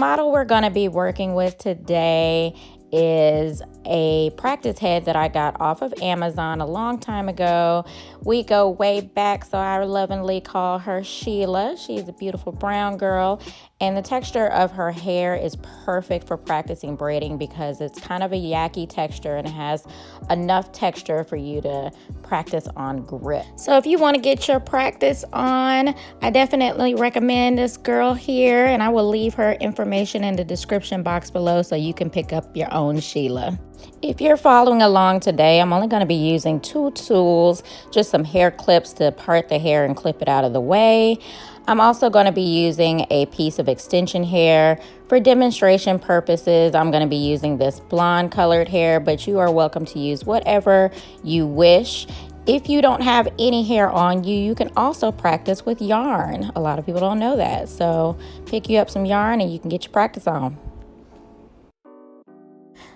model we're going to be working with today is a practice head that I got off of Amazon a long time ago. We go way back, so I lovingly call her Sheila. She's a beautiful brown girl, and the texture of her hair is perfect for practicing braiding because it's kind of a yucky texture and it has enough texture for you to practice on grip. So if you want to get your practice on, I definitely recommend this girl here, and I will leave her information in the description box below so you can pick up your own Sheila. If you're following along today, I'm only going to be using 2 tools, just some hair clips to part the hair and clip it out of the way. I'm also going to be using a piece of extension hair. For demonstration purposes, I'm going to be using this blonde colored hair, but you are welcome to use whatever you wish. If you don't have any hair on you, you can also practice with yarn. A lot of people don't know that, so pick you up some yarn and you can get your practice on.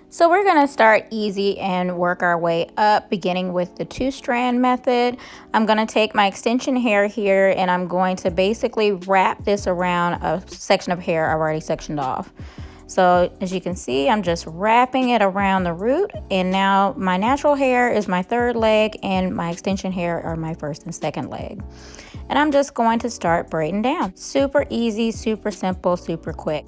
So we're going to start easy and work our way up, beginning with the 2-strand method. I'm going to take my extension hair here and I'm going to basically wrap this around a section of hair I've already sectioned off. So as you can see, I'm just wrapping it around the root, and now my natural hair is my 3rd leg and my extension hair are my 1st and 2nd leg. And I'm just going to start braiding down. Super easy, super simple, super quick.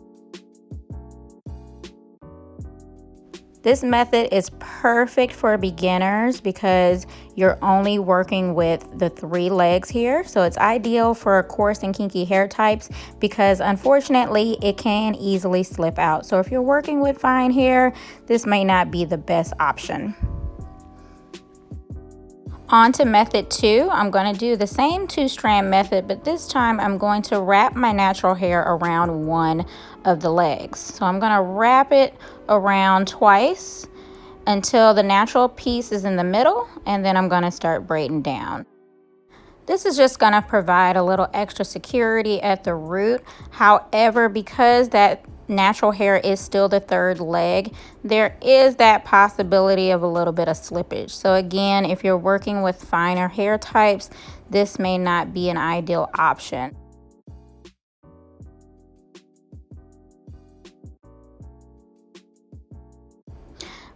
This method is perfect for beginners because you're only working with the 3 legs here. So it's ideal for coarse and kinky hair types because unfortunately it can easily slip out. So if you're working with fine hair, this may not be the best option. On to method 2, I'm going to do the same 2-strand method, but this time I'm going to wrap my natural hair around one of the legs. So I'm going to wrap it around twice until the natural piece is in the middle, and then I'm going to start braiding down. This is just going to provide a little extra security at the root. However, because that natural hair is still the 3rd leg, there is that possibility of a little bit of slippage. So again, if you're working with finer hair types, this may not be an ideal option.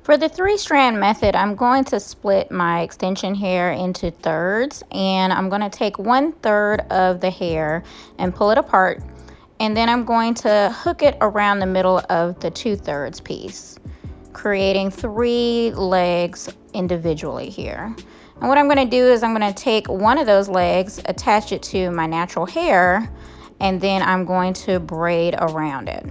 For the 3-strand method, I'm going to split my extension hair into thirds, and I'm going to take 1/3 of the hair and pull it apart. And then I'm going to hook it around the middle of the 2/3 piece, creating 3 legs individually here. And what I'm going to do is I'm going to take one of those legs, attach it to my natural hair, and then I'm going to braid around it.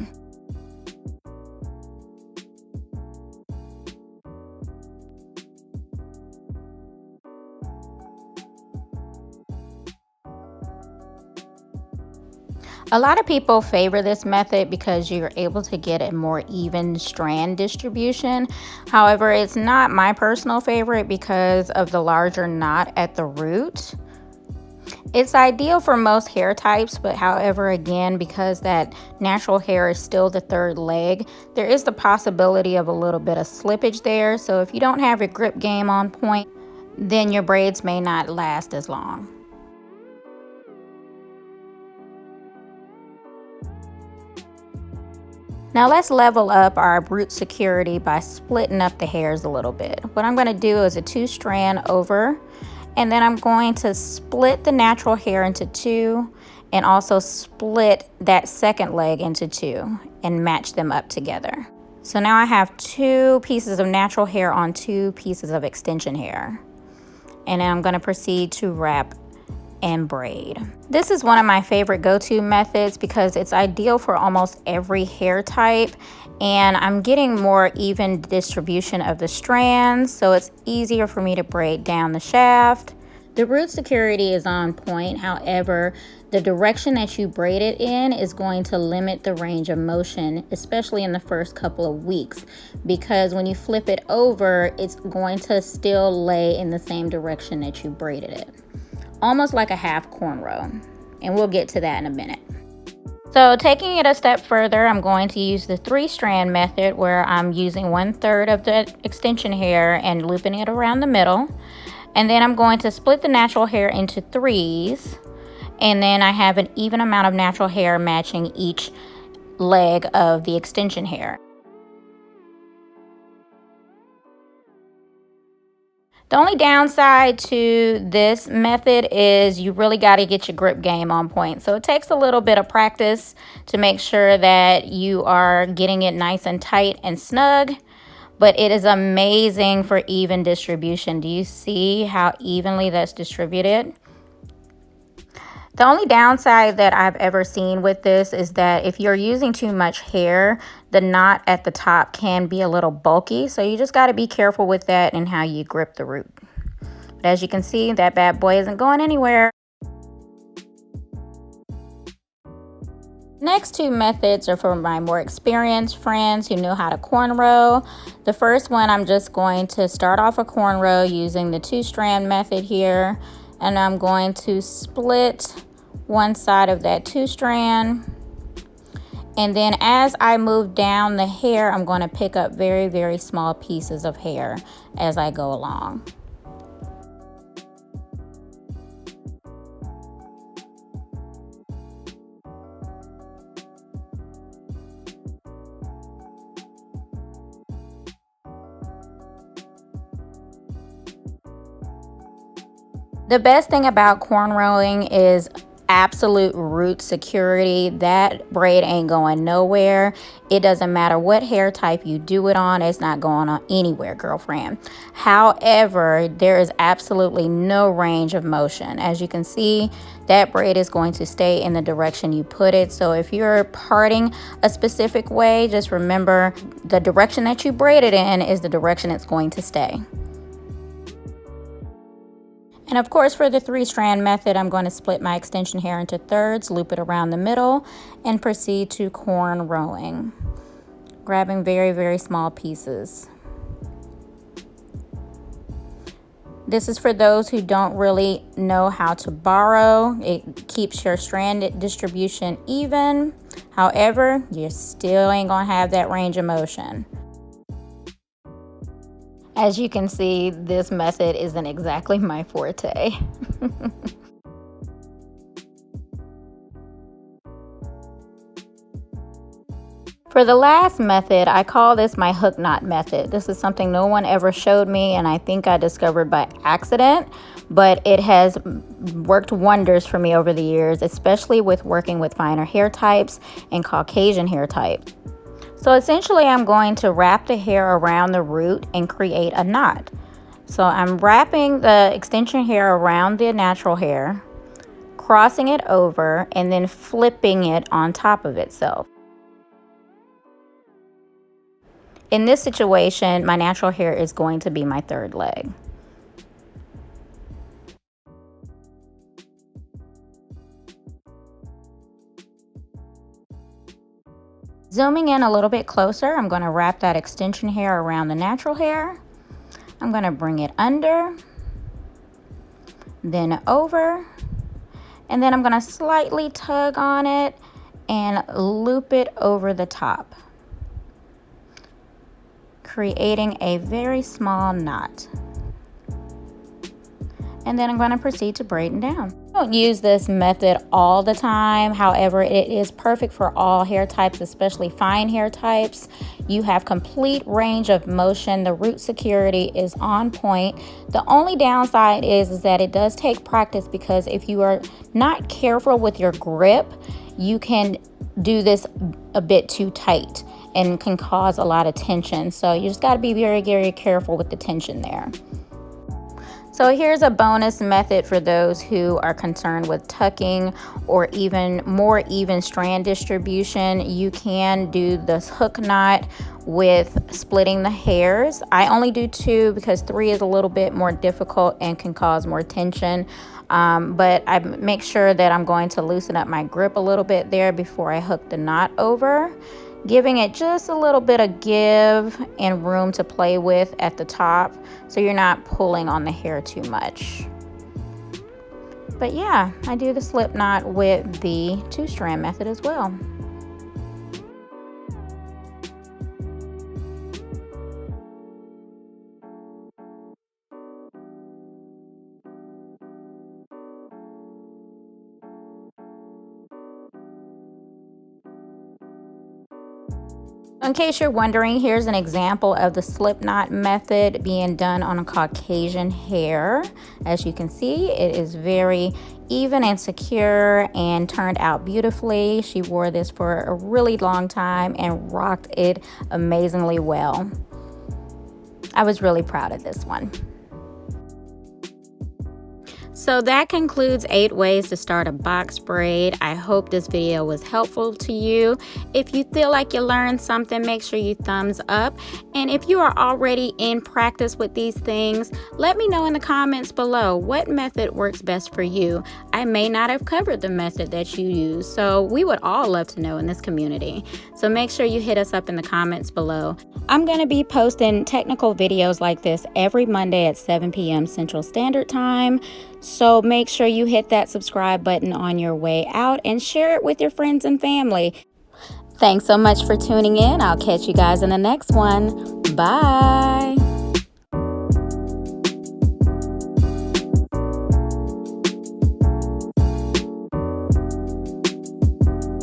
A lot of people favor this method because you're able to get a more even strand distribution. However, it's not my personal favorite because of the larger knot at the root. It's ideal for most hair types, but however, again, because that natural hair is still the 3rd leg, there is the possibility of a little bit of slippage there. So if you don't have your grip game on point, then your braids may not last as long. Now let's level up our root security by splitting up the hairs a little bit. What I'm going to do is a 2-strand over, and then I'm going to split the natural hair into 2 and also split that 2nd leg into 2 and match them up together. So now I have 2 pieces of natural hair on 2 pieces of extension hair. And then I'm going to proceed to wrap and braid. This is one of my favorite go-to methods because it's ideal for almost every hair type, and I'm getting more even distribution of the strands, so it's easier for me to braid down the shaft. The root security is on point. However, the direction that you braid it in is going to limit the range of motion, especially in the first couple of weeks, because when you flip it over, it's going to still lay in the same direction that you braided it. Almost like a half cornrow, and we'll get to that in a minute. So taking it a step further, I'm going to use the 3-strand method where I'm using 1/3 of the extension hair and looping it around the middle. And then I'm going to split the natural hair into 3s, and then I have an even amount of natural hair matching each leg of the extension hair. The only downside to this method is you really got to get your grip game on point. So it takes a little bit of practice to make sure that you are getting it nice and tight and snug. But it is amazing for even distribution. Do you see how evenly that's distributed? The only downside that I've ever seen with this is that if you're using too much hair, the knot at the top can be a little bulky. So you just got to be careful with that and how you grip the root. But as you can see, that bad boy isn't going anywhere. Next two methods are for my more experienced friends who know how to cornrow. The first one, I'm just going to start off a cornrow using the 2-strand method here, and I'm going to split one side of that 2-strand. And then as I move down the hair, I'm going to pick up very, very small pieces of hair as I go along. The best thing about cornrowing is absolute root security. That braid ain't going nowhere. It doesn't matter what hair type you do it on, it's not going on anywhere, girlfriend. However, there is absolutely no range of motion. As you can see, that braid is going to stay in the direction you put it. So if you're parting a specific way, just remember the direction that you braid it in is the direction it's going to stay. And of course, for the 3-strand method, I'm going to split my extension hair into thirds, loop it around the middle, and proceed to cornrowing, grabbing very, very small pieces. This is for those who don't really know how to borrow. It keeps your strand distribution even. However, you still ain't gonna have that range of motion. As you can see, this method isn't exactly my forte. For the last method, I call this my hook knot method. This is something no one ever showed me, and I think I discovered by accident, but it has worked wonders for me over the years, especially with working with finer hair types and Caucasian hair type. So essentially, I'm going to wrap the hair around the root and create a knot. So I'm wrapping the extension hair around the natural hair, crossing it over, and then flipping it on top of itself. In this situation, my natural hair is going to be my third leg. Zooming in a little bit closer, I'm going to wrap that extension hair around the natural hair. I'm going to bring it under, then over, and then I'm going to slightly tug on it and loop it over the top, creating a very small knot. And then I'm going to proceed to braiding down. I don't use this method all the time. However, it is perfect for all hair types, especially fine hair types. You have complete range of motion. The root security is on point. The only downside is that it does take practice, because if you are not careful with your grip, you can do this a bit too tight and can cause a lot of tension. So you just got to be very, very careful with the tension there. So here's a bonus method for those who are concerned with tucking or even more even strand distribution. You can do this hook knot with splitting the hairs. I only do 2 because 3 is a little bit more difficult and can cause more tension. But I make sure that I'm going to loosen up my grip a little bit there before I hook the knot over, giving it just a little bit of give and room to play with at the top, so you're not pulling on the hair too much. But yeah, I do the slip knot with the 2-strand method as well. In case you're wondering, here's an example of the slip knot method being done on a Caucasian hair. As you can see, it is very even and secure and turned out beautifully. She wore this for a really long time and rocked it amazingly well. I was really proud of this one. So that concludes 8 ways to start a box braid. I hope this video was helpful to you. If you feel like you learned something, make sure you thumbs up. And if you are already in practice with these things, let me know in the comments below what method works best for you. I may not have covered the method that you use, so we would all love to know in this community. So make sure you hit us up in the comments below. I'm going to be posting technical videos like this every Monday at 7 p.m. Central Standard Time. So make sure you hit that subscribe button on your way out and share it with your friends and family. Thanks so much for tuning in. I'll catch you guys in the next one. Bye.